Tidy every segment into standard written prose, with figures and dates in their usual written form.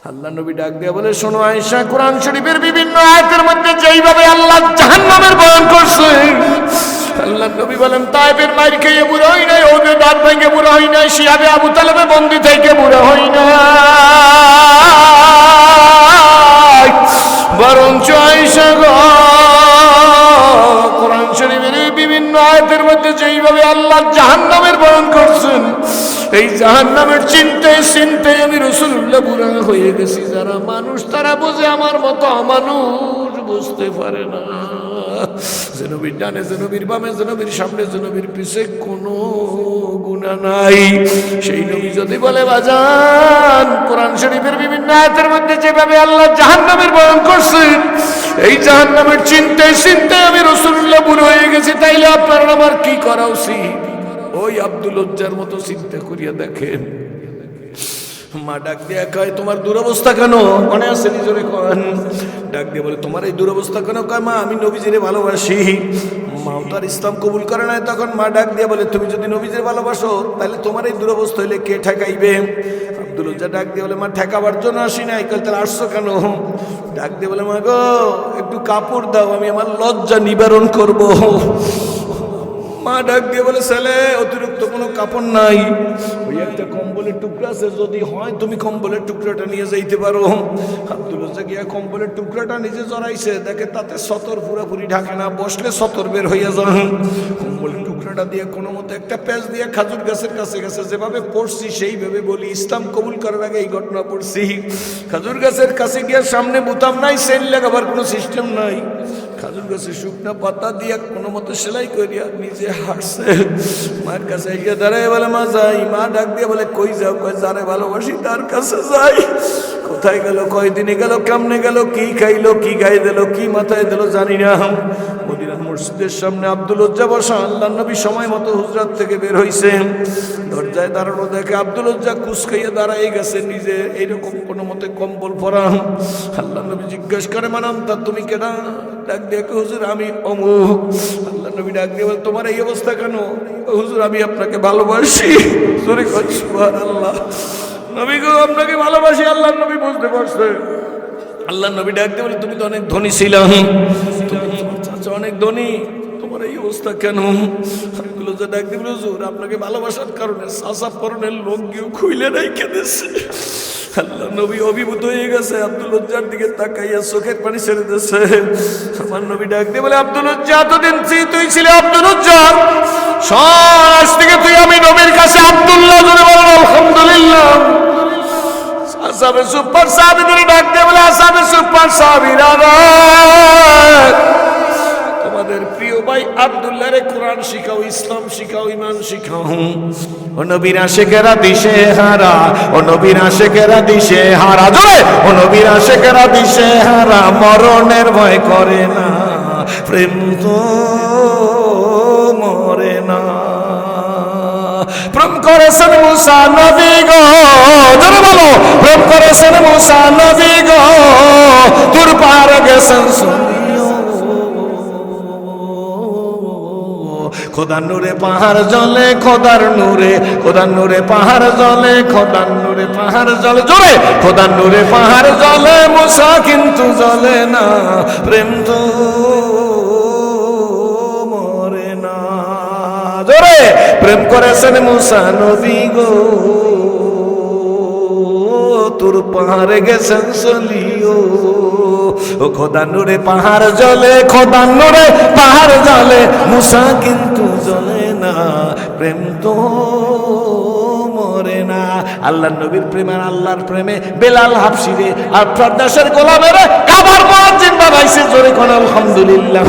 আল্লাহ নবী ডাক দিয়ে বলে, শোনো আয়েশা, কোরআন শরীফের বিভিন্ন আয়াতের মধ্যে যেইভাবে আল্লাহ জাহান্নামের বয়ান করছে, আল্লাহ নবী বলেন তায়েফের মাইর খেয়ে বুড়ো হই নাই, ওদের দাঁত ভেঙে বুড়ো হই নাই, শিয়াবে আবু তালেবে বন্দি থেকে বুড়ো হই নাই, বরঞ্চ আয়েশা গো, কোরআন শরীফের বিভিন্ন আয়াতের মধ্যে যেইভাবে আল্লাহ জাহান্নামের বয়ান করছেন, এই জাহান্নামের চিন্তায় চিন্তায় আমি রাসূলুল্লাহ বুড়া হয়ে গেছি। যারা মানুষ তারা বোঝে, আমার মতো অমানুষ বুঝতে পারে না। যে নবীর ডানে, যে নবীর বামে, যে নবীর সামনে, যে নবীর পিছে কোনো গুনাহ নাই, সেই নবী যদি বলে বাজান কোরআন শরীফের বিভিন্ন আয়াতের মধ্যে যেভাবে আল্লাহ জাহান্নামের বয়ান করছেন, এই জাহান্নামের চিন্তায় চিন্তায় আমি রাসূলুল্লাহ বুড়া হয়ে গেছি, তাইলে আপনার আমার কি করা উচিত? ওই আব্দুল উজ্জার মতো চিন্তা করিয়া দেখেন। মা ডাক দিয়ে কয়, তোমার দুরবস্থা কেন? মনে আছে নিজরে কন, ডাক দিয়ে বলে, তোমার এই দুরবস্থা কেন? কয়, মা আমি নবীজিরে ভালোবাসি। মাও তো আর ইসলাম কবুল করে নাই। তখন মা ডাক দিয়ে বলে, তুমি যদি নবীজিরে ভালোবাসো তাহলে তোমার এই দুরবস্থা হইলে কে ঠেকাইবে? আব্দুল উজ্জা ডাক দিয়ে বলে, মা ঠেকাবার জন্য আসি নাই। কয়, তাহলে আসছো কেন? ডাক দিয়ে বলে, মা গো একটু কাপড় দাও, আমি আমার লজ্জা নিবারণ করব। মা ডাক দিয়ে বলে, ছেলে অতিরিক্ত কোনো কাপড় নাই, ওই একটা কম্বলের টুকরা আছে, যদি হয় তুমি কম্বলের টুকরাটা নিয়ে যাইতে পারো। আব্দুল রাজ্জাক গিয়া কম্বলের টুকরাটা নিজে জড়াইছে, দেখে তাতে সতর পুরাপুরি ঢাকে না, বসলে সতর বের হইয়া যান। কম্বলের টুকরাটা দিয়ে কোনো মতো একটা প্যাচ দিয়ে খাজুর গাছের কাছে গেছে, যেভাবে পড়ছি সেইভাবে বলি, ইসলাম কবুল করার আগে এই ঘটনা পড়ছি। খাজুর গাছের কাছে গিয়ে সামনে বুতাম নাই, সেল লাগাবার কোনো সিস্টেম নাই, খাজুর গাছে শুকনা পাতা দিয়া কোনো মতো সেলাই করিয়া নিজে হাঁটছে। মার কাছে গিয়ে দাঁড়ায় বলে, মা যাই। মা ডাক দিয়ে বলে, কই যাও? কয়, যারে ভালোবাসি তার কাছে যাই। কোথায় গেল, কয়দিনে গেল, কেমনে গেল, কি খাইলো, কি গায়ে দিল, কি মাথায় দিল জানি না। মদিনার মসজিদের সামনে আব্দুল উজ্জা বসা। আল্লাহ নবী সময় মতো হুজরাত থেকে বের হইছে, দরজায় দাঁড়ানো দেখে আব্দুল উজ্জা কুচকাইয়া দাঁড়াই গেছে, নিজে এইরকম কোনো মতে কম্বল পরা। আল্লাহ নবী জিজ্ঞেস করে, মানান্তা তুমি কেনা? ডাক দিয়ে, হুজুর আমি অমুক। আল্লাহ নবী ডাক দিয়ে বলে, তোমার এই অবস্থা কেন? হুজুর আমি আপনাকে ভালোবাসি। সুবহানাল্লাহ, নবী গো আপনাকে ভালোবাসি। আল্লাহ নবী বুঝতে পারছে। আল্লাহ নবী ডাক দিয়ে বলে, তুমি তো অনেক ধনী ছিল, তোমার চাচা অনেক ধনী, তোমার এই অবস্থা কেন? ডাক দিয়ে বলে, হুজুর আপনাকে ভালোবাসার কারণে চাচা পরনের লোক গিয়ে খুইলে রেখে দিচ্ছে। আল্লাহ নবী অভিভূত হয়ে গেছে, আব্দুল উজ্জার দিকে তাকাইয়া চোখের পানি ছেড়ে দিচ্ছে। আমার নবী ডাক দিয়ে বলে, আব্দুল উজ্জা এতদিন তুই ছিলে আব্দুল উজ্জা, আজ থেকে তুই আমি নবীর কাছে আব্দুল্লাহ। জোরে বলেন আলহামদুলিল্লাহ। আসাবে সুপার সাহাবীদের ডাক দিয়ে বলে, আসাবে সুপার সাহাবীরা, তোমাদের প্রিয় ভাই আব্দুল্লাহরে কোরআন শিখাও, ইসলাম শিখাও, ঈমান শিখাও। ও নবীর আশিকেরা দিশে হারা, ও নবীর আশিকেরা দিশে হারা, জোরে, ও নবীর আশিকেরা দিশে হারা, মরণের ভয় করে না, প্রেম তো মরে না। প্রেম করেছেন মুসা নবী গো, জোরে বলো, প্রেম করেছেন মুসা নবী গো, দূর পার গেছেন খোদার নূরে পাহাড় জলে, খোদার নূরে, খোদার নূরে পাহাড় জলে, খোদার নূরে পাহাড় জলে, জোরে, খোদার নূরে পাহাড় জলে, মুসা কিন্তু জ্বলে না, প্রেম তো মরে না। জোরে, প্রেম করেছেন মুসা নবী গো, তোর পাহাড়ে গেছেন চলিও। ও খোদা নূরে পাহাড় জলে, খোদা নূরে পাহাড় জলে, মুসা কিন্তু জ্বলে না, প্রেম তো মরে না। আল্লাহর নবীর প্রেমে আর আল্লাহর প্রেমে বেলাল হাবশিরে আর প্রদেশের গোলামের কাবার মুয়াজ্জিন বানাইছে। জোরে কোন আলহামদুলিল্লাহ।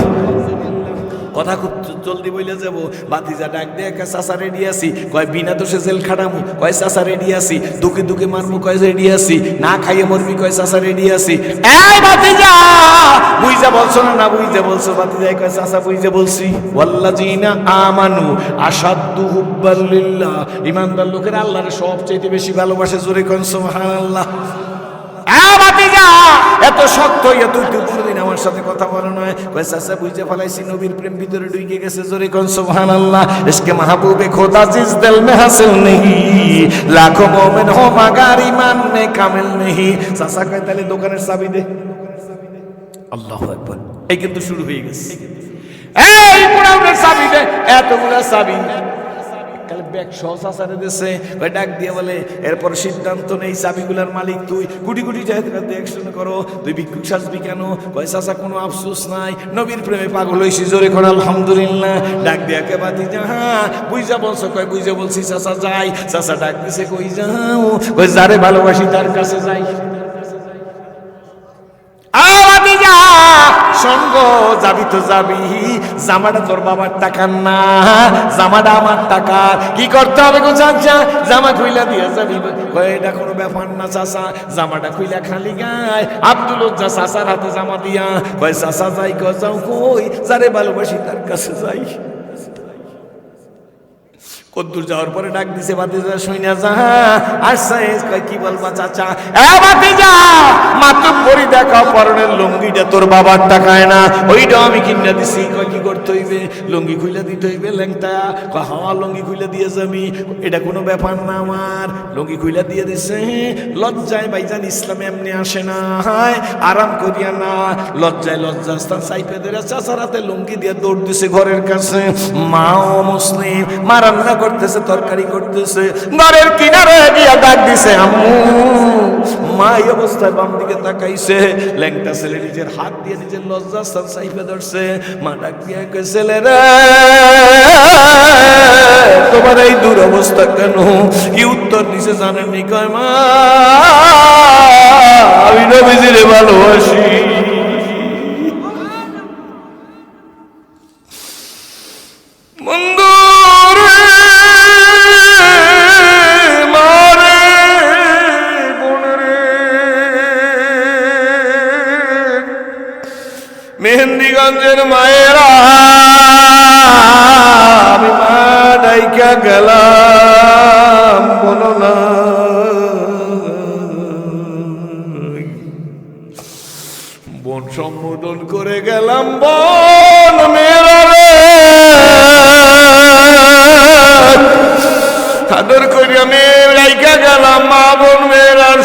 কথা খুব জলদি বইলে যাব। বাতিজা ডাক দিয়ে, চাচা রেডি আছি। কয়, বিনা দোষে জেল খাটামু? কয়, চাচা রেডি আছি। দুকে দুকে মারমু? কয়, রেডি আছি। না খাইয়ে মরবি? কয়, চাচা রেডি আছি। এই বাতিজা, বুঝা বলছো না? না বুঝা বলছো। বাতিজা কয়, চাচা বুঝা বলছি। ওয়াল্লাযিনা আমানু আশাদ্দু হুব্বাল লিল্লাহ, ঈমানদার লোকেরা আল্লাহর সবচেয়ে বেশি ভালোবাসে। জোরে কোন সুবহানাল্লাহ। বাতিজা, এত শক্ত হইয়া তুই কোনদিন আমার আমার সাথে কথা বলে নয়। কয় চাচা বুঝে ফেলাইছি নবীর প্রেম ভিতরে ঢুকে গেছে। জোরে কোন সুবহানাল্লাহ। ইশকে মাহবুবে খোদা জিস দিল মে হাসিল নেহি, লাখো মোমেন হো মাগার ঈমান মে কামিল নেহি। চাচা কয় তাহলে দোকানের চাবি দে। আল্লাহু আকবার। এই কিন্তু শুরু হয়ে গেছে। এই কোরআনের চাবি দে, এতগুলা চাবি কালে ব্যাগ সহ চাচারে দিছে। কয় ডাক দিয়ে বলে এরপর সিদ্ধান্ত নেই চাবিগুলার মালিক তুই, কোটি কোটি টাকা দেখশন করো, তুই ভিক্ষুক সাজবি কেন? কয় চাচা কোনো আফসোস নাই, নবীর প্রেমে পাগল হইছি। জোরে কোন আলহামদুলিল্লাহ। ডাক দিয়া কে বাতি যাহা বুঝা বলছো? কয় বুঝা বলছি চাচা যাই। চাচা ডাক দিছে কই যাও? কয় যারে ভালোবাসি তার কাছে যাই। সঙ্গ যাবি তো যাবি, জামাটা তোর বাবার টাকার না, জামাটা আমার টাকার। কি করতে হবে গো চাচা? জামা খুইলা দিয়ে যাবি। এটা কোনো ব্যাপার না চাচা, জামাটা খুইলা খালি গায়। আব্দুল উজ্জা চাচার হাতে জামা দিয়া কয় চাচা যাই। কয় যাও কই? যারে ভালোবাসি তার কাছে যাই। কদ্দুর যাওয়ার পরে ডাক দিছে ভাতিজা শুইনা যা আসছে। কয় কি বলবা চাচা? এ ভাতিজা মাত্র পরি দেখা পরনের লুঙ্গিটা তোর বাবার টাকায় না, ওইটা আমি কিনা দিছি। কয় কি করতে হইবে? লুঙ্গি খুইলা দিতে হইবে ল্যাংটা। কয় হ্যাঁ লুঙ্গি খুইলা দিয়ে যাবি। এটা কোনো ব্যাপার না আমার। লুঙ্গি খুইলা দিয়ে দিছে। লজ্জায় ভাইজান ইসলামে এমনি আসে না, আরাম করিয়া না। লজ্জায় লজ্জাস্থান সাইপে ধরে চাচার হাতে লুঙ্গি দিয়ে দৌড় দিছে ঘরের কাছে। মাও মুসলিম, মা রান্না করতেছে, তরকারি করতেছে, ঘরের কিনারে গিয়া ডাক দিছে আম্মু। মা এই অবস্থায় বাম দিকে তাকাইছে। ল্যাংটা ছেলে নিজের হাত দিয়ে নিজের লজ্জাস্থান সাইপে ধরছে। মা ডাক দিয়া কয় ছেলে রে তোমার এই দুরবস্থা কেন? কি উত্তর দিছে জানেননি? কয় মা আমি নবীজিরে ভালোবাসি। মেহেন্দিগঞ্জের মায়েরা আমি মা ডাইকা গেলাম বলো না। বোন সম্বোধন করে গেলাম বোন মেয়েরা রে, আদর করিয়া মেয়ে ডাইকা গেলাম মা বোন মেয়েরার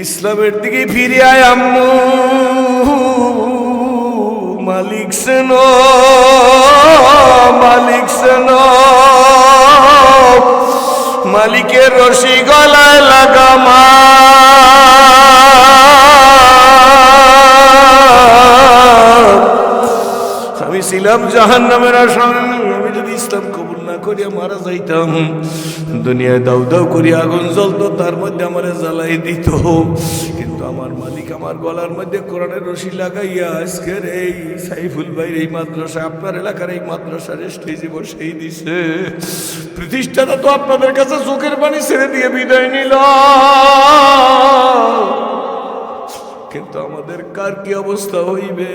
ইসলামের দিকে ফিরে আয় আম্মু। মালিক সেনো মালিক সেনো, মালিকের রশি গলায় লাগা মা। আমি ছিলাম জাহান্নামের আসামি। আমি যদি ইসলাম কবুল না করিয়া মারা যাইতাম, দুনিয়ায় দাউ দাউ করিয়া আগুন জ্বলতো, তার মধ্যে আমারে জ্বালাই দিত। কিন্তু আমার মালিক আমার গলার মধ্যে কোরআনের রশি লাগাইয়া আজকের এই সাইফুল ভাইয়ের এই মাদ্রাসা, আপনার এলাকার এই মাদ্রাসার স্টেজে বসেই দিছে। প্রতিষ্ঠাতা তো আপনাদের কাছে চোখের পানি ছেড়ে দিয়ে বিদায় নিল, কিন্তু আমাদের কার কি অবস্থা হইবে?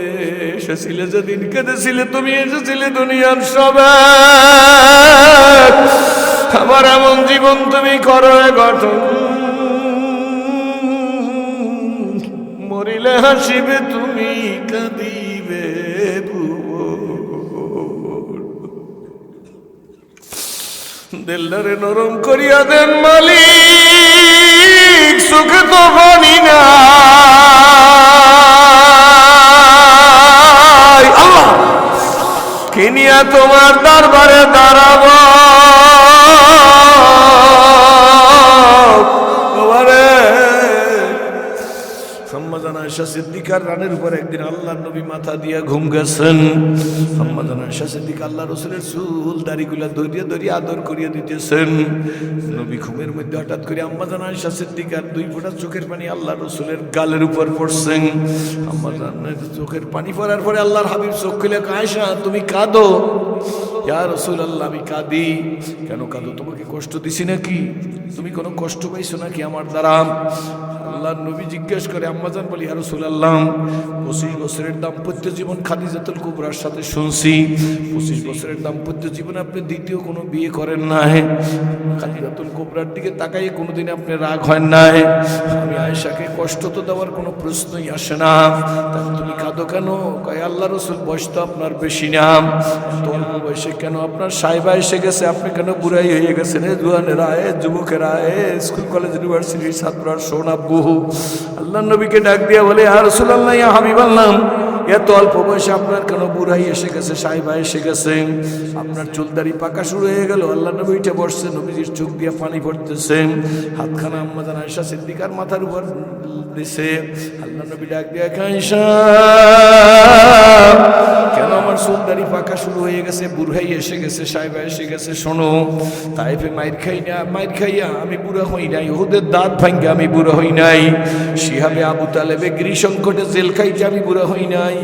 এসেছিলে যেদিন কেঁদেছিলে তুমি, এসেছিলে দুনিয়ার সবে। আমার এমন জীবন তুমি করো গঠন, মরিলে হাসিবে তুমি কাঁদিবে দিলদারে নরম করিয়া দেন মালিক, সুখে তো বানি না আল্লাহ, কিনিয়া তোমার দরবারে দাঁড়াবো। আয়েশা সিদ্দিকার রানের উপর একদিন আল্লাহর নবী মাথা দিয়া ঘুম গেছেন। আম্মাজান আয়েশা সিদ্দিকা আল্লাহ রাসূলের চুল দাড়িগুলা ধরিয়ে ধরিয়ে আদর করিয়ে দিতেছেন। নবী ঘুমের মধ্যে হঠাৎ করে আম্মাজান আয়েশা সিদ্দিকার দুই ফোঁটা চোখের পানি আল্লাহ রাসূলের গালের উপর পড়ছেন। আম্মাজান চোখের পানি পড়ার পরে আল্লাহর হাবিব চোখ খুলে, আয়েশা তুমি কাঁদো? ইয়া রাসূলুল্লাহ আমি কাঁদি। কেন কাঁদো? তোমাকে কষ্ট দিছি নাকি? তুমি কোনো কষ্ট পাইছো নাকি আমার দ্বারা? আল্লাহর নবী জিজ্ঞেস করে, আম্মাজান বলি ইয়া রাসূলুল্লাহ 25 বছরের দাম্পত্য জীবন খাদিজাতুল কুবরার সাথে শুনছি, 25 বছরের দাম্পত্য জীবনে আপনি দ্বিতীয় কোনো বিয়ে করেন নাই, খাদিজাতুল কুবরার দিকে তাকাইয়ে কোনোদিন আপনি রাগ হয় নাই। আমি আয়েশাকে কষ্ট তো দেওয়ার কোনো প্রশ্নই আসে না, তাহলে তুমি কাঁদো কেন? কয় আল্লাহ রাসূল বয়স তো আপনার বেশি না, তো অল্প বয়সে কেন আপনার সাহেবা এসে গেছে, আপনি কেন বুড়াই হয়ে গেছেন? জুয়ানেরা যুবকেরা স্কুল কলেজ ইউনিভার্সিটির ছাত্ররা শোন আব্বু। আল্লাহ নবীকে ডাক দিয়া বলে ইয়া রাসূলুল্লাহ ইয়া হাবিবাল্লাহ এত অল্প বয়সে আপনার কেন বুড়াই এসে গেছে, সাহেবা এসে গেছে, আপনার চুলদারি পাকা শুরু হয়ে গেল। আল্লাহ নবী উঠে বসছে, নবীজির চোখ দিয়ে পানি পড়তেছে, হাতখানা আম্মাজান আয়েশা সিদ্দিকার মাথার উপর দিছে। আল্লাহ নবী ডাক দিয়ে আয়েশা কেন আমার চুলদারি পাকা শুরু হয়ে গেছে, বুড়াই এসে গেছে, সাহেবা এসে গেছে? শোনো, তাইফে মাইর খাই না, মাইর খাইয়া আমি বুড়া হই নাই, উহুদের দাঁত ভাঙ্গে আমি বুড়া হই নাই, শিহাবে আবু তালেবে গৃহসংকটে জেল খাইতে আমি বুড়া হই নাই,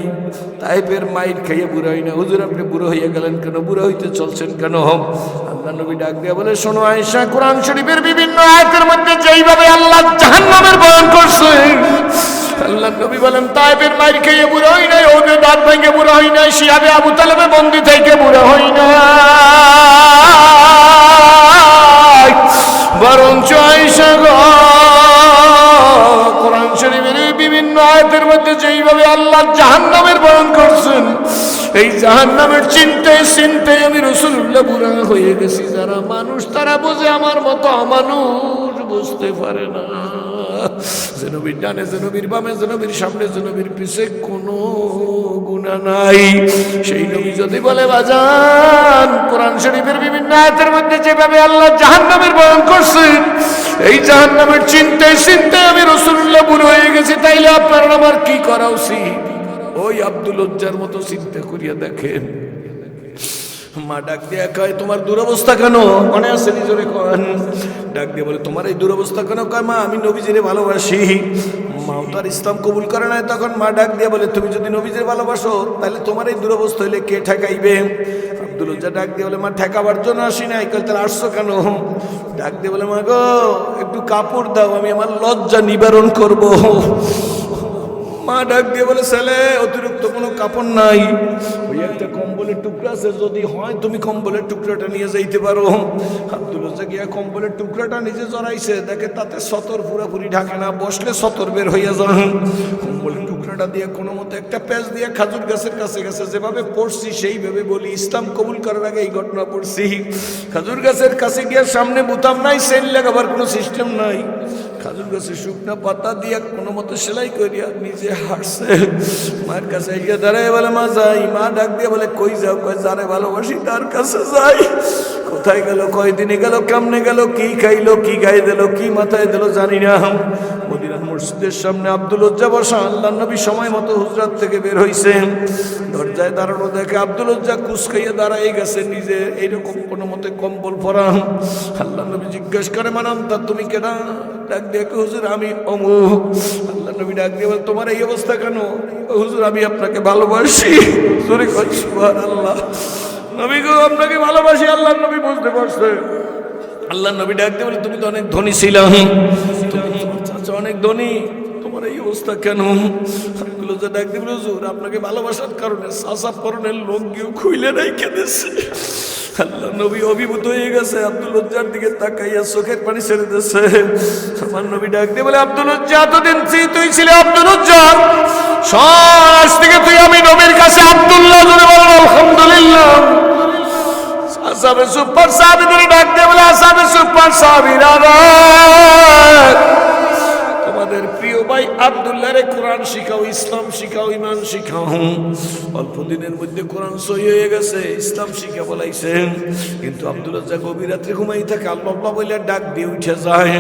তাইফের মাইর খাইয়া বুড়া হই না। হুজুর আপনি বুড়া হইয়া গেলেন কেন? বুড়া হইতে চলছেন কেন? আল্লাহ নবী ডাক দিয়া বলে শোনো আয়েশা, কোরআন শরীফের বিভিন্ন আয়াতের মধ্যে যেইভাবে আল্লাহ জাহান্নামের বয়ান করছে, আল্লাহ নবী বলেন তাইফের মাইর খাইয়া বুড়া হই নাই, ওদের দাঁত ভাঙ্গে বুড়া হই নাই, শিহাবে আবু তালেবে বন্দি থেকে বুড়া হই নাই, বরঞ্চ আয়েশা গো কোরআন শরীফের বিভিন্ন আয়াতের মধ্যে যেইভাবে আল্লাহ জাহান্নামের বয়ান করছেন, এই জাহান্নামের চিন্তায় চিন্তায় আমি রাসূলুল্লাহ বুড়া হয়ে গেছি। যারা মানুষ তারা বোঝে, আমার মতো অমানুষ বুঝতে পারে না। যে নবীর ডানে, যে নবীর বামে, যে নবীর সামনে, যে নবীর পিছে কোনো গুনাহ নাই, সেই নবী যদি বলে বাজান কোরআন শরীফের বিভিন্ন আয়াতের মধ্যে যেভাবে আল্লাহ জাহান্নামের বয়ান করছেন, এই জাহান্নামের চিন্তায় চিন্তায় আমি রাসূলুল্লাহ বুড়ো হয়ে গেছি, তাইলে আপনার আমার কি করা উচিত? ওই আব্দুল উজ্জার মতো চিন্তা করিয়া দেখেন। মা ডাক দিয়ে কয় তোমার দুরবস্থা কেন? মনে আছে নিজরে কন, ডাক দিয়ে বলে তোমার এই দুরবস্থা কেন? কয় মা আমি নবীজিরে ভালোবাসি। মাও তার ইসলাম কবুল করে নাই, তখন মা ডাক দিয়ে বলে তুমি যদি নবীজিরে ভালোবাসো তাহলে তোমার এই দুরবস্থা হইলে কে ঠেকাইবে? আব্দুল উজ্জা ডাক দিয়ে বলে মা ঠেকাবার জন্য আসি নাই। কয় তাহলে আসছো কেন? ডাক দিয়ে বলে মা গো একটু কাপড় দাও, আমি আমার লজ্জা নিবারণ করব। মা ডাক দিয়ে বলে ছেলে অতিরিক্ত কোনো কাপড় নাই, ওই একটা কম্বলের টুকরা আছে, যদি হয় তুমি কম্বলের টুকরাটা নিয়ে যাইতে পারো। আব্দুল রাজ্জাক গিয়া কম্বলের টুকরাটা নিজে জড়াইছে, দেখে তাতে সতর পুরাপুরি ঢাকে না, বসলে সতর বের হইয়া যায়। কম্বলের টুকরাটা দিয়ে কোনো মতো একটা প্যাচ দিয়ে খাজুর গাছের কাছে গেছে, যেভাবে পড়ছি সেইভাবে বলি, ইসলাম কবুল করার আগে এই ঘটনা পড়ছি। খাজুর গাছের কাছে গিয়ে সামনে বোতাম নাই, সেল লাগাবার কোনো সিস্টেম নাই, খাজুর গাছের শুকনা পাতা দিয়ে কোনো মতো সেলাই করিয়া নিজে হাসছে। মার কাছে গিয়ে দাঁড়ায় বলে মা যাই। মা ডাক দিয়ে বলে কই যাও? কয় যারে ভালোবাসি তার কাছে যাই। কোথায় গেল, কয়দিনে গেল, কেমনে গেল, কি খাইলো, কি গায়ে দিল, কি মাথায় দিল জানি না। মদিনার মসজিদের সামনে আব্দুল উজ্জা বসা, আল্লাহ নবী সময় মতো হুজরাত থেকে বের হইছে, দরজায় দাঁড়ানো দেখে আব্দুল উজ্জা কুচকাইয়া দাঁড়াই গেছে, নিজে এইরকম কোনো মতে কম্বল পরা। আল্লাহ নবী জিজ্ঞেস করে মানান্তা তুমি কেনা? ডাক দিয়ে হুজুর আমি অমুক। আল্লাহ নবী ডাক দিয়ে বলে তোমার এই অবস্থা কেন? হুজুর আমি আপনাকে ভালোবাসি। জোরে কই সুবহানাল্লাহ। নবী গো আপনাকে ভালোবাসি। আল্লাহ নবী বুঝতে পারছে। আল্লাহ নবী ডাক দিয়ে বলে তুমি তো অনেক ধনী ছিলা, তুমি তোমার চাচা অনেক ধনী, তোমার এই অবস্থা কেন? আব্দুল উজ্জা ডাক দিয়ে বলে হুজুর আপনাকে ভালোবাসার কারণে চাচা পরনের লোক গিয়ে খুইলে রেখে দিয়েছে। আল্লাহ নবী অভিভূত হয়ে গেছে, আব্দুল উজ্জার দিকে তাকাইয়া চোখের পানি ছেড়ে দিয়েছে। আমার নবী ডাক দিয়ে বলে আব্দুল উজ্জা এতদিন তুই ছিলে আব্দুল উজ্জা, আজ থেকে তুই আমি নবীর কাছে আব্দুল্লাহ। জোরে বলেন আলহামদুলিল্লাহ। আসাবে সুপার সাহাবীদের ডাক দিয়ে বলে আসাবে সুপার সাহাবীরা, তোমাদের প্রিয় ভাই আব্দুল্লাহ রে কোরআন শিখাও, ইসলাম শিখাও, ইমান শিখাও। অল্প দিনের মধ্যে কোরআন সহি হয়ে গেছে, ইসলাম শিখা বলাইছেন, কিন্তু আব্দুল রাজ্জাক গভীর রাত্রে ঘুমাই থাকে, আল্লাহ আল্লাহ বলে ডাক দিয়ে উঠে যায়,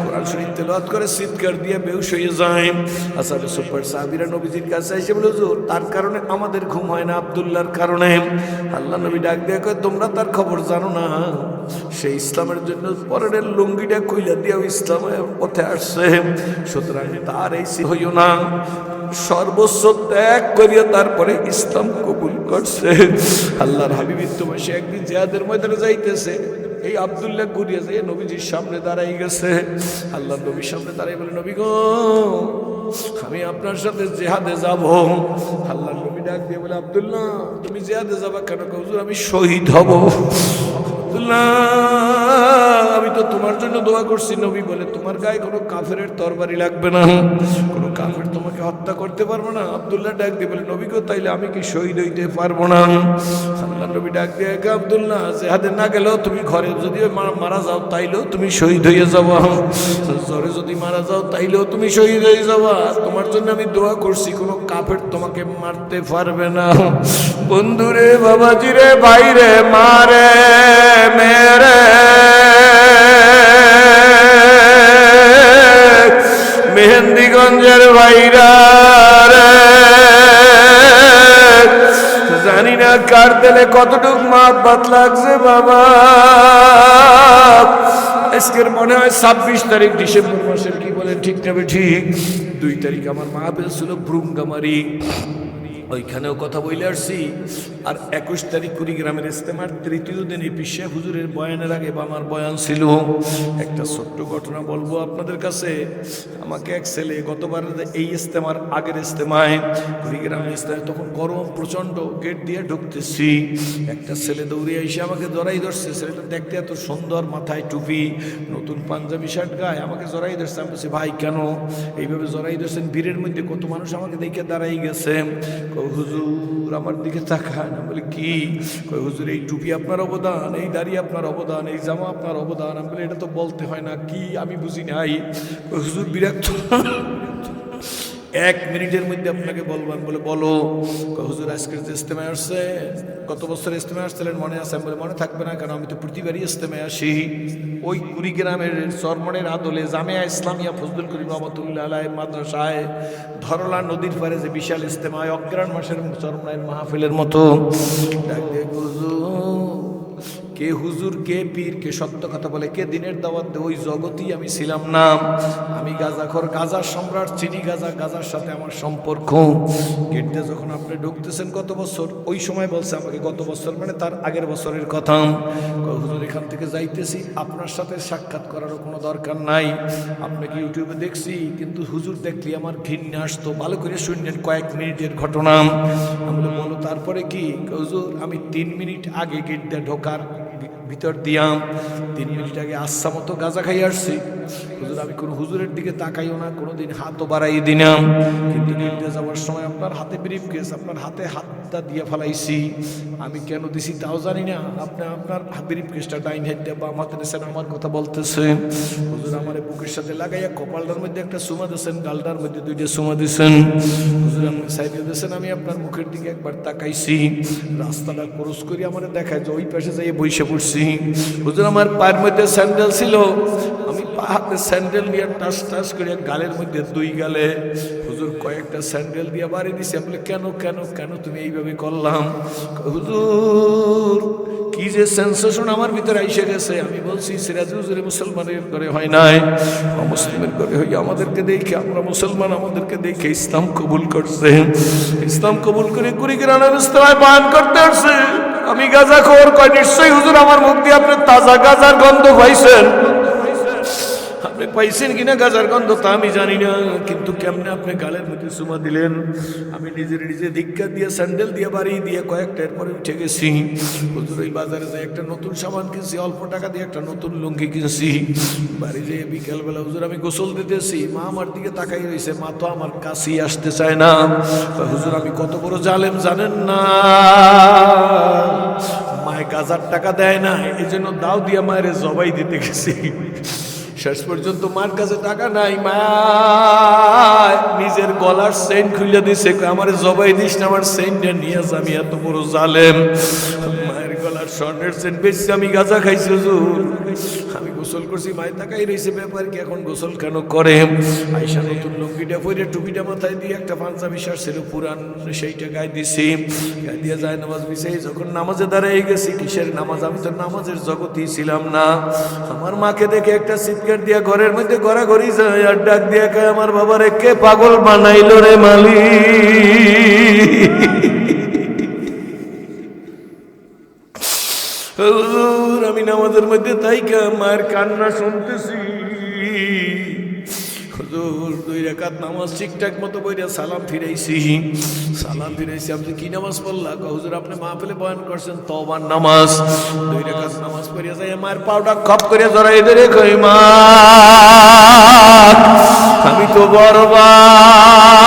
কোরআন শরীফ তেলাওয়াত করে চিৎকার দিয়ে বেহুশ হয়ে যায়। আসাবে সুপার সাহাবীরা নবীজির কাছে এসে বলে হুজুর তার কারণে আমাদের ঘুম হয় না, আব্দুল্লাহর কারণে। আল্লাহ নবী ডাক দিয়ে কয় তোমরা তার খবর জানো না, সেই ইসলামের জন্য পরের লুঙ্গিটা কইলা দিয়েও ইসলামের পথে আসছে, সুতরাং তার এই হইও না। সর্বস্ব ত্যাগ করিয়া তারপরে ইসলাম কবুল করছে। আল্লাহর হাবিব বসে একদিন জিহাদের ময়দানে যাইতেছে, এই আব্দুল্লাহ ঘুরিয়ে যে নবীজির সামনে দাঁড়াই গেছে। আল্লাহ নবীর সামনে দাঁড়াই বলে, নবী গো, আমি আপনার সাথে জিহাদে যাব। আল্লাহ নবী ডাক দিয়ে বলে, আব্দুল্লাহ তুমি জিহাদে যাবা কেন? হুজুর আমি শহীদ হব। আব্দুল্লাহ আমি তো তোমার জন্য দোয়া করছি। নবী বলে, তোমার গায়ে কোনো কাফেরের তরবারি লাগবে না, কোনো কাফের তোমাকে হত্যা করতে পারবো না। আব্দুল্লাহ ডাক দিয়ে বলে, নবী গো তাইলে আমি কি শহীদ হইতে পারবো না? আল্লাহ নবী ডাক দিয়ে, আব্দুল্লাহ জিহাদে না গেলেও তুমি ঘরে যদি মারা যাও তাইলেও তুমি শহীদ হয়ে যাবা, জ্বরে যদি মারা যাও তাইলেও তুমি শহীদ হয়ে যাবা। তোমার জন্য আমি দোয়া করছি, কোনো কাফের তোমাকে মারতে পারবে না। বন্ধুরে, বাবাজিরে, ভাইরে, মারে মেরে মেহেন্দিগঞ্জের ভাইরা রে, জানি না কার দিলে কতটুক মহব্বত লাগছে বাবা। আজকের মনে হয় 26 তারিখ ডিসেম্বর মাসের, কি বলেন ঠিক না ঠিক? 2 তারিখ আমার মাহফিল ছিল ব্রুঙ্গামারি, ওইখানেও কথা বলে আসছি। আর 21 তারিখ কুড়িগ্রামের ইস্তেমার তৃতীয় দিনে পিসা হুজুরের বয়ানের আগে আমার বয়ান ছিল। একটা ছোট্ট ঘটনা বলবো আপনাদের কাছে। আমাকে এক ছেলে গতবার এই ইস্তেমার আগের ইস্তেমায়, কুড়িগ্রামের ইস্তেমায়, তখন গরম প্রচণ্ড, গেট দিয়ে ঢুকতেছি, একটা ছেলে দৌড়ে এসে আমাকে জড়াই ধরছে। ছেলেটা দেখতে এত সুন্দর, মাথায় টুপি, নতুন পাঞ্জাবি শার্ট গায়ে, আমাকে জড়াই ধরছে। আমি বলছি, ভাই কেন এইভাবে জড়াই ধরছেন? ভিড়ের মধ্যে কত মানুষ আমাকে দেখে দাঁড়াই গেছে। হুজুর আমার দিকে তাকান। আমি বলি, কি? হুজুর এই টুপি আপনার অবদান, এই দাড়ি আপনার অবদান, এই জামা আপনার অবদান। আমি বলি, এটা তো বলতে হয় না, কি আমি বুঝি নাই। হুজুর বিরক্ত, 1 মিনিটের মধ্যে আপনাকে বলবো। আমি বলে, বলো। হুজুর আজকের যে ইস্তেমায় আসছে, গত বছর ইস্তেমায় আসছিলেন, মনে আছে? আমি বলে, মনে থাকবে না কেন, আমি তো প্রতিবারই ইস্তেমায় আসি। ওই কুড়িগ্রামের চরমনের আদলে জামিয়া ইসলামিয়া ফজলুল করিম রহমতুল্লাহ আলাইহি মাদ্রাসায় ধরলা নদীর পারে যে বিশাল ইস্তেমায় অগ্রহায়ণ মাসের চরমনের মাহফিলের মতো, ডাক দিয়ে, কে হুজুর, কে পীর, কে সত্য কথা বলে, কে দিনের দাওয়াত দেয়, ওই জগতই আমি ছিলাম না। আমি গাঁজাখোর, গাঁজার সম্রাট, চিনি গাঁজা, গাঁজার সাথে আমার সম্পর্ক। গেটটা যখন আপনি ঢুকতেছেন গত বছর, ওই সময় বলছে আমাকে, গত বছর মানে তার আগের বছরের কথা, হুজুর এখান থেকে যাইতেছি, আপনার সাথে সাক্ষাৎ করারও কোনো দরকার নাই, আপনাকে ইউটিউবে দেখছি, কিন্তু হুজুর দেখলি আমার ঘৃণা আসতো। ভালো করে শুনলেন, কয়েক মিনিটের ঘটনা। আমি বলো তারপরে কি? হুজুর আমি 3 মিনিট আগে গেটটা ঢোকার ভিতর দিয়াম, 3 মিনিট আগে আচ্ছা মতো গাঁজা খাই আসছি। হুজুর আমি কোনো হুজুরের দিকে তাকাইও না, কোনোদিন হাতও বাড়াই দিলাম, কিন্তু গেটে যাওয়ার সময় আপনার হাতে ব্রিফ কেস, আপনার হাতে হাতটা দিয়ে ফেলাইছি। আমি কেন দিছি তাও জানি না। আপনি আপনার ব্রিফ কেসটা ডাইন হাত দিয়ে বাম হাতে দিয়েছেন, আমার কথা বলতেছেন। হুজুর আমার বুকের সাথে লাগাইয়া কপালটার মধ্যে একটা সুমা দিয়েছেন, গালটার মধ্যে 2টা সুমা দিয়েছেন। হুজুর আপনি সাইডে দিয়েছেন, আমি আপনার মুখের দিকে একবার তাকাইছি। রাস্তাটা ক্রস করি আমার দেখায় যে ওই পাশে যাইয়ে বসে পড়ছি। হুজুর আমার পায়ের মধ্যে স্যান্ডেল ছিল, আমি পা হাতে স্যান্ডেল দিয়ে টাস টাস করে গালের মধ্যে 2 গালে হুজুর কয়েকটা স্যান্ডেল দিয়ে বাড়ি দিছে। বলে, কেন কেন কেন তুমি এইভাবে করলাম? হুজুর কি যে সেন্সেশন আমার ভিতরে এসে গেছে। আমি বলছি, সিরাজুল হুজুরে মুসলমানের ঘরে হয় নাই, মুসলিমের ঘরে হই। আমাদেরকে দেখে, আমরা মুসলমান, আমাদেরকে দেখে ইসলাম কবুল করছে। ইসলাম কবুল করে কুড়িগ্রামের ইস্তেমায় বয়ান করতে আসছে। আমি গাঁজাখোর, কয় নিশ্চয়ই হুজুর আমার মুখ দিয়ে আপনি তাজা গাঁজার গন্ধ পাইছেন। আপনি পাইছেন কিনা গাঁজার গন্ধ তা আমি জানি না, কিন্তু কেমনে আপনি গালের মধ্যে চুমা দিলেন? আমি নিজে ধিক্কা দিয়ে স্যান্ডেল দিয়ে বাড়ি দিয়ে কয়েকটার পরে উঠে গেছি। হুজুর ওই বাজারে যাই একটা নতুন সামান কিনছি, অল্প টাকা দিয়ে একটা নতুন লুঙ্গি কিনছি। বাড়ি যেয়ে বিকেলবেলা হুজুর আমি গোসল দিতেছি, মা আমার দিকে তাকাই রয়েছে, মা তো আমার কাছেই আসতে চায় না। হুজুর আমি কত বড় জালেম জানেন না, মায় গাঁজার টাকা দেয় না, এই জন্য দাও দিয়ে মায়ের জবাই দিতে গেছি। শেষ পর্যন্ত মার কাছে টাকা নাই, মা নিজের গলার চেইন খুলে দিছে, আমার জবাই দিস না, আমার চেইনটা নিয়ে যা, আমি এত বড় জালেম। মায়ের গলা তোলার স্বর্ণের চেন বেশি আমি গাঁজা খাইছি হুজুর। আমি গোসল করছি, মায় তাকাই রয়েছে, ব্যাপার কি এখন গোসল কেন করে? আইসা নতুন লুঙ্গিটা পরে টুপিটা মাথায় দিয়ে একটা পাঞ্জাবি শার্ট ছিল পুরান, সেইটা গায়ে দিছি, গায়ে দিয়ে যায় নামাজ বিছাই। যখন নামাজে দাঁড়িয়ে গেছি, কিসের নামাজ, আমি তো নামাজের জগতেই ছিলাম না। আমার মাকে দেখে একটা চিৎকার দিয়া ঘরের মধ্যে গড়াগড়ি যায় আর ডাক দিয়ে কয়, আমার বাবারে কে পাগল বানাইলো রে মালিক? হুজুর আমি নামাজের মধ্যে তাইকা মায়ের কান্না শুনতেছি। হুজুর 2 রাকাত নামাজ ঠিকঠাক মতো বইরা সালাম ফিরাইছি। আপনি কি নামাজ পড়লা? হুজুর আপনি মাহফিলে বয়ান করছেন তওবার নামাজ। 2 রাকাত নামাজ পড়িয়া যাই মায়ের পাউডার খপ করে জড়াই ধরে কই, মা আমি তো বরবাদ,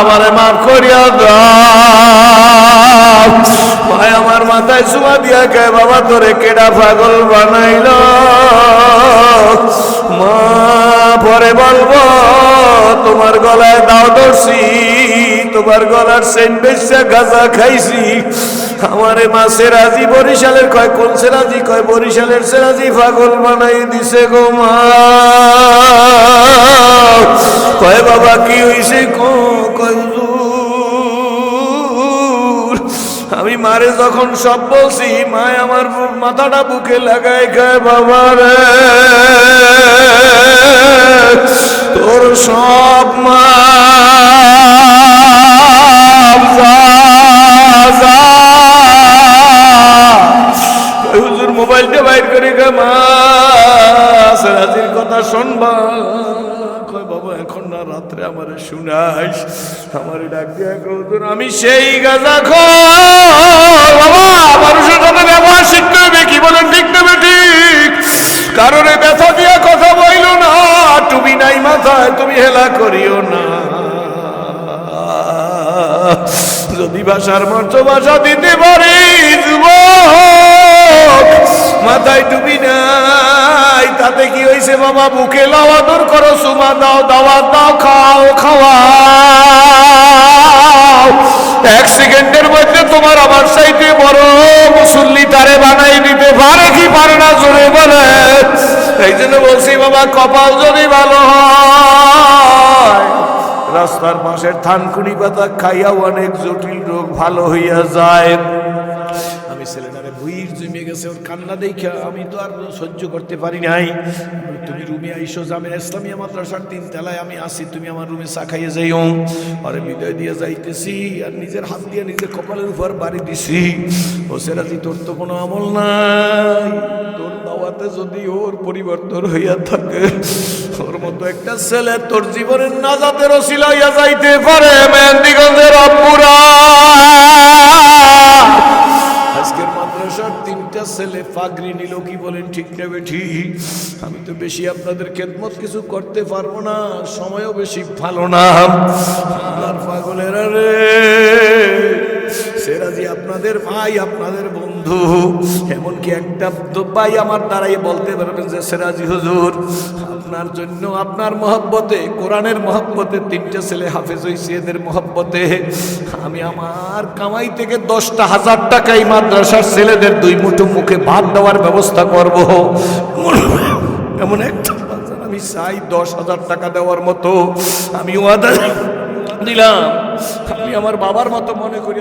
আমারে মাফ করিয়া দাও। ভাই আমার মাথায় চুমা দিয়া কে, বাবা তোরে কেডা পাগল বানাইল? মা পরে বলবো তোমার গলায় দাও ধরছি, তোমার গলার সেন বেশা গাঁজা খাইছি। আমারে মা সেরাজি বরিশালের, কয় কোন সেরাজি? কয় বরিশালের সেরাজি পাগল বানাই দিছে গো মা। কয় বাবা কি হইছে? কয় হুজুর আমি মারে যখন সব বলছি, মায় আমার মাথাটা বুকে লাগায় কয়, বাবা রে তোর সব মা হুজুর মোবাইলটা বাইর করে গে, মা সেরাজির কথা শুনবা। কয় বাবা এখন না, রাত্রে আমারে শুনাইস। আমারে ডাক দিয়া হুজুর আমি সেই গাঁজা খোর। বাবা মানুষের সাথে ব্যবহার শিখতে হবে, কি বলেন ঠিক নেবে ঠিক? কারণে ব্যথা দিয়া কথা বইল না, টুপি নাই মাথায় তুমি হেলা করিও না। যদি ভাষার মঞ্চ ভাষা দিতে পারি, যুবক মাথায় টুপি নাই তাতে কি হয়েছে বাবা? বুকে লাও, আদর করো, সুমা দাও, দাওয়াত দাও, খাও খাওয়াও। 1 সেকেন্ডের মধ্যে তোমার আমার চাইতে বড় মুসল্লি তারে বানাই দিতে পারে কি পারে না? জোরে বলে। এই জন্য বলছি বাবা, কপাল যদি ভালো হয়, রাস্তার পাশের থানকুনি পাতা খাইয়াও অনেক জটিল রোগ ভালো হইয়া যায়। আমি ছেলেটারে ভুইর জমে গেছে, ওর কান্না দেখা আমি তো আর সহ্য করতে পারি নাই। তুমি রুমে আইসো, জামে ইসলামিয়া মাদ্রাসার 3 তলায় আমি আসি, তুমি আমার রুমে চা খাইয়ে যাইও। আরে বিদায় দিয়ে যাইতেছি আর নিজের হাত দিয়ে নিজের কপালের উপর বাড়ি দিছি। ও সেরাজি তোর তো কোনো আমল নাই, তোর দাওয়াতে যদি ওর পরিবর্তন হইয়া থাকে, ওর মতো একটা ছেলে তোর জীবনের নাজাতের ওসিলা হইয়া যাইতে পারে। মেহেন্দিগঞ্জের আব্বুরা আজকের মাদ্রাসার 3টা ছেলে পাগড়ি নিল, কি বলেন ঠিক না বেঠিক? আমি তো বেশি আপনাদের খেদমত কিছু করতে পারবো না, সময়ও বেশি ভালো না। আর পাগলেরা রে, সেরাজি আপনাদের ভাই, আপনাদের বন্ধু। এমনকি একটা ভাই আমার দ্বারাই বলতে পারবেন যে সেরাজি হুজুর আপনার জন্য, আপনার মহব্বতে, কোরআনের মহব্বতে 3টে ছেলে হাফেজ হইছে, এদের মহব্বতে আমি আমার কামাই থেকে 10,000 টাকা এই মাদ্রাসার ছেলেদের 2 মুঠো মুখে ভাত দেওয়ার ব্যবস্থা করব। এমন একটা আমি চাই 10,000 টাকা দেওয়ার মতো আমি ওয়াদা দিলাম। আমি আমার বাবার মতো মনে করি